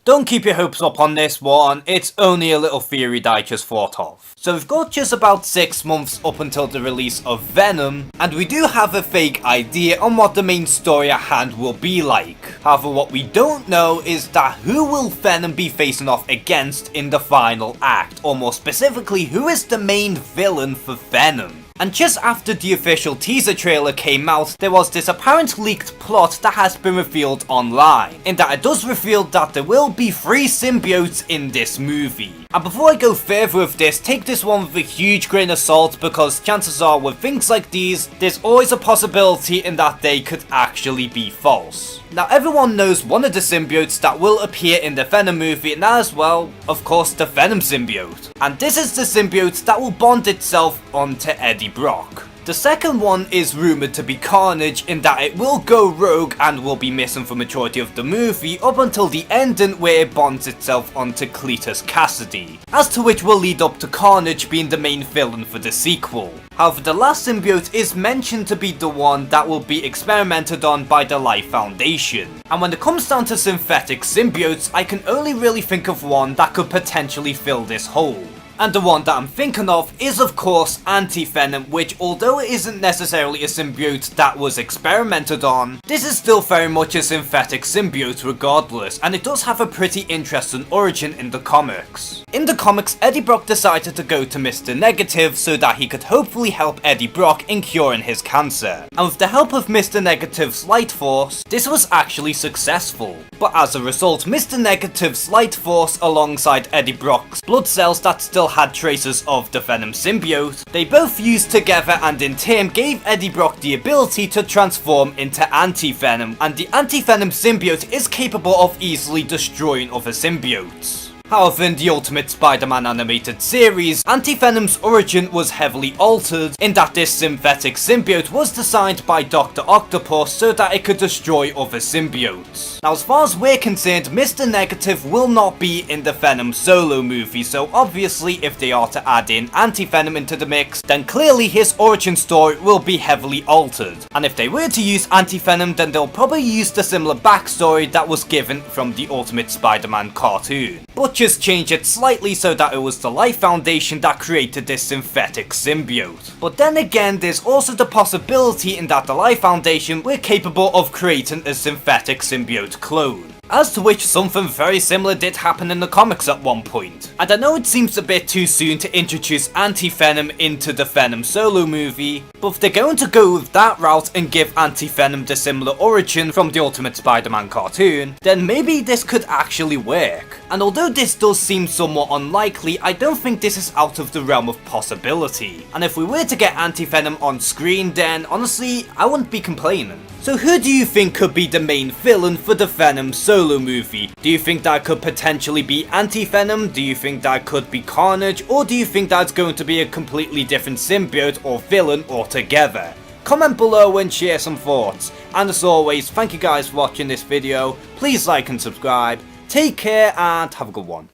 Don't keep your hopes up on this one, it's only a little theory that I just thought of. So we've got just about 6 months up until the release of Venom, and we do have a vague idea on what the main story at hand will be like. However, what we don't know is that who will Venom be facing off against in the final act, or more specifically, who is the main villain for Venom. And just after the official teaser trailer came out, there was this apparent leaked plot that has been revealed online, in that it does reveal that there will be 3 symbiotes in this movie. And before I go further with this, take this one with a huge grain of salt, because chances are with things like these, there's always a possibility in that they could actually be false. Now everyone knows one of the symbiotes that will appear in the Venom movie, and that is, well, of course, the Venom symbiote. And this is the symbiote that will bond itself onto Eddie Brock. The second one is rumoured to be Carnage, in that it will go rogue and will be missing for majority of the movie up until the ending where it bonds itself onto Cletus Cassidy, as to which will lead up to Carnage being the main villain for the sequel. However, the last symbiote is mentioned to be the one that will be experimented on by the Life Foundation. And when it comes down to synthetic symbiotes, I can only really think of one that could potentially fill this hole. And the one that I'm thinking of is of course Anti-Venom, which although it isn't necessarily a symbiote that was experimented on, this is still very much a synthetic symbiote regardless, and it does have a pretty interesting origin in the comics. In the comics, Eddie Brock decided to go to Mr. Negative so that he could hopefully help Eddie Brock in curing his cancer. And with the help of Mr. Negative's light force, this was actually successful. But as a result, Mr. Negative's light force alongside Eddie Brock's blood cells that still had traces of the Venom symbiote, they both fused together and in turn gave Eddie Brock the ability to transform into Anti-Venom, and the Anti-Venom symbiote is capable of easily destroying other symbiotes. However, in the Ultimate Spider-Man animated series, Anti-Venom's origin was heavily altered, in that this synthetic symbiote was designed by Dr. Octopus so that it could destroy other symbiotes. Now, as far as we're concerned, Mr. Negative will not be in the Venom solo movie, so obviously if they are to add in Anti-Venom into the mix, then clearly his origin story will be heavily altered. And if they were to use Anti-Venom, then they'll probably use the similar backstory that was given from the Ultimate Spider-Man cartoon, but just change it slightly so that it was the Life Foundation that created this synthetic symbiote. But then again, there's also the possibility in that the Life Foundation were capable of creating a synthetic symbiote clone, as to which something very similar did happen in the comics at one point. And I know it seems a bit too soon to introduce Anti-Venom into the Venom solo movie, but if they're going to go with that route and give Anti-Venom the similar origin from the Ultimate Spider-Man cartoon, then maybe this could actually work. And although this does seem somewhat unlikely, I don't think this is out of the realm of possibility. And if we were to get Anti-Venom on screen, then honestly, I wouldn't be complaining. So who do you think could be the main villain for the Venom solo movie? Do you think that could potentially be Anti-Venom? Do you think that could be Carnage? Or do you think that's going to be a completely different symbiote or villain altogether? Comment below and share some thoughts. And as always, thank you guys for watching this video. Please like and subscribe. Take care and have a good one.